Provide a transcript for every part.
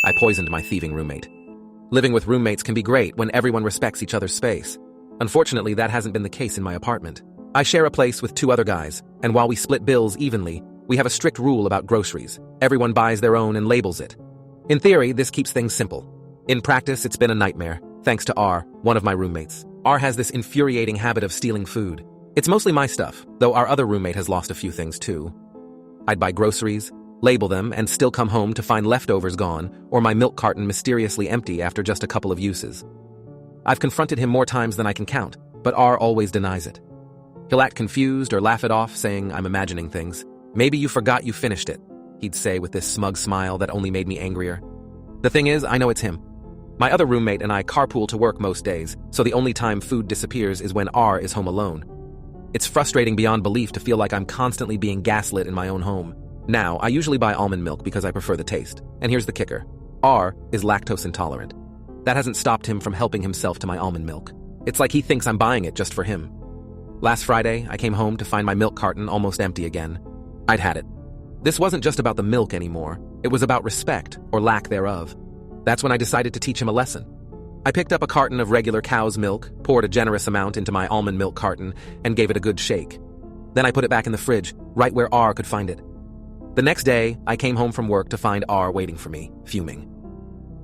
I poisoned my thieving roommate. Living with roommates can be great when everyone respects each other's space. Unfortunately, that hasn't been the case in my apartment. I share a place with 2 other guys, and while we split bills evenly, we have a strict rule about groceries. Everyone buys their own and labels it. In theory, this keeps things simple. In practice, it's been a nightmare, thanks to R, one of my roommates. R has this infuriating habit of stealing food. It's mostly my stuff, though our other roommate has lost a few things too. I'd buy groceries, label them, and still come home to find leftovers gone, or my milk carton mysteriously empty after just a couple of uses. I've confronted him more times than I can count, but R always denies it. He'll act confused or laugh it off, saying I'm imagining things. "Maybe you forgot you finished it," he'd say with this smug smile that only made me angrier. The thing is, I know it's him. My other roommate and I carpool to work most days, so the only time food disappears is when R is home alone. It's frustrating beyond belief to feel like I'm constantly being gaslit in my own home. Now, I usually buy almond milk because I prefer the taste. And here's the kicker. R is lactose intolerant. That hasn't stopped him from helping himself to my almond milk. It's like he thinks I'm buying it just for him. Last Friday, I came home to find my milk carton almost empty again. I'd had it. This wasn't just about the milk anymore. It was about respect, or lack thereof. That's when I decided to teach him a lesson. I picked up a carton of regular cow's milk, poured a generous amount into my almond milk carton, and gave it a good shake. Then I put it back in the fridge, right where R could find it. The next day, I came home from work to find R waiting for me, fuming.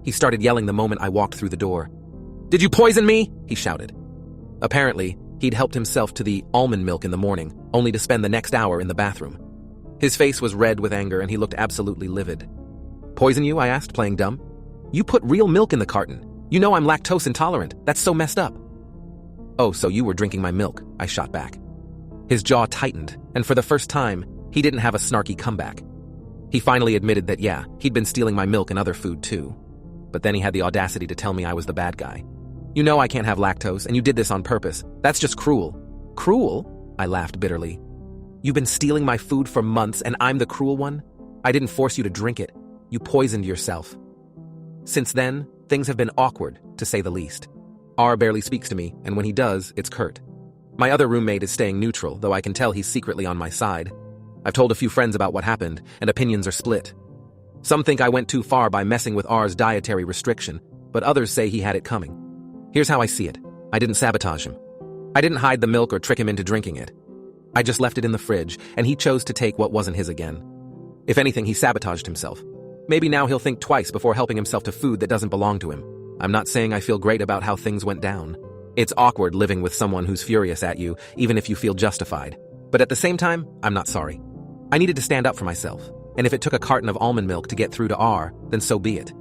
He started yelling the moment I walked through the door. "Did you poison me?" he shouted. Apparently, he'd helped himself to the almond milk in the morning, only to spend the next hour in the bathroom. His face was red with anger and he looked absolutely livid. "Poison you?" I asked, playing dumb. "You put real milk in the carton. You know I'm lactose intolerant. That's so messed up." "Oh, so you were drinking my milk," I shot back. His jaw tightened, and for the first time, he didn't have a snarky comeback. He finally admitted that, yeah, he'd been stealing my milk and other food too. But then he had the audacity to tell me I was the bad guy. "You know I can't have lactose, and you did this on purpose. That's just cruel." "Cruel?" I laughed bitterly. "You've been stealing my food for months, and I'm the cruel one? I didn't force you to drink it. You poisoned yourself." Since then, things have been awkward, to say the least. R barely speaks to me, and when he does, it's curt. My other roommate is staying neutral, though I can tell he's secretly on my side. I've told a few friends about what happened, and opinions are split. Some think I went too far by messing with R's dietary restriction, but others say he had it coming. Here's how I see it. I didn't sabotage him. I didn't hide the milk or trick him into drinking it. I just left it in the fridge, and he chose to take what wasn't his again. If anything, he sabotaged himself. Maybe now he'll think twice before helping himself to food that doesn't belong to him. I'm not saying I feel great about how things went down. It's awkward living with someone who's furious at you, even if you feel justified. But at the same time, I'm not sorry. I needed to stand up for myself, and if it took a carton of almond milk to get through to R, then so be it.